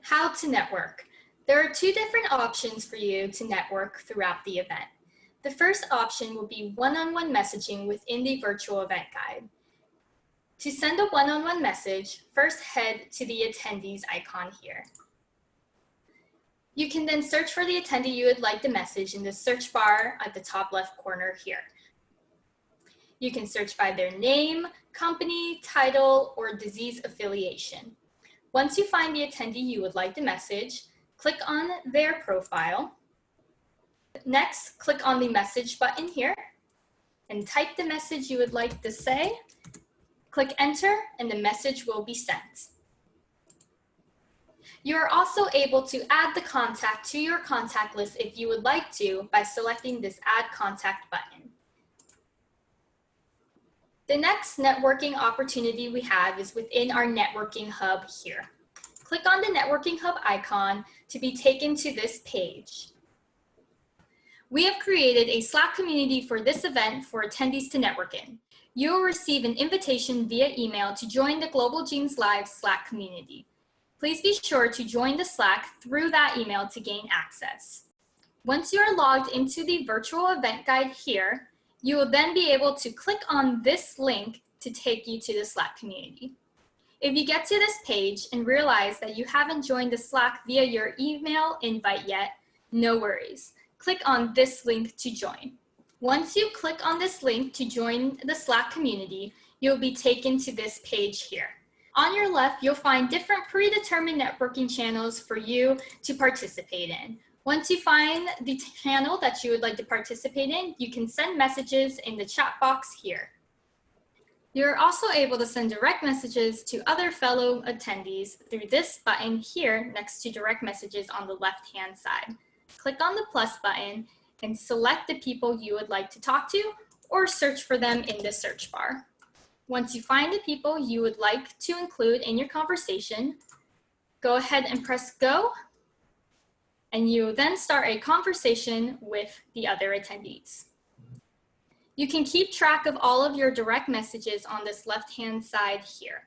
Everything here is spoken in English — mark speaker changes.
Speaker 1: How to network. There are two different options for you to network throughout the event. The first option will be one-on-one messaging within the virtual event guide. To send a one-on-one message, first head to the attendees icon here. You can then search for the attendee you would like to message in the search bar at the top left corner here. You can search by their name, company, title, or disease affiliation. Once you find the attendee you would like to message, click on their profile. Next, click on the message button here and type the message you would like to say. Click enter and the message will be sent. You are also able to add the contact to your contact list if you would like to by selecting this Add Contact button. The next networking opportunity we have is within our networking hub here. Click on the networking hub icon to be taken to this page. We have created a Slack community for this event for attendees to network in. You will receive an invitation via email to join the Global Genes Live Slack community. Please be sure to join the Slack through that email to gain access. Once you are logged into the virtual event guide here, you will then be able to click on this link to take you to the Slack community. If you get to this page and realize that you haven't joined the Slack via your email invite yet, no worries. Click on this link to join. Once you click on this link to join the Slack community, you'll be taken to this page here. On your left, you'll find different predetermined networking channels for you to participate in. Once you find the channel that you would like to participate in, you can send messages in the chat box here. You're also able to send direct messages to other fellow attendees through this button here next to direct messages on the left-hand side. Click on the plus button and select the people you would like to talk to or search for them in the search bar. Once you find the people you would like to include in your conversation, go ahead and press go, and you will then start a conversation with the other attendees. You can keep track of all of your direct messages on this left-hand side here.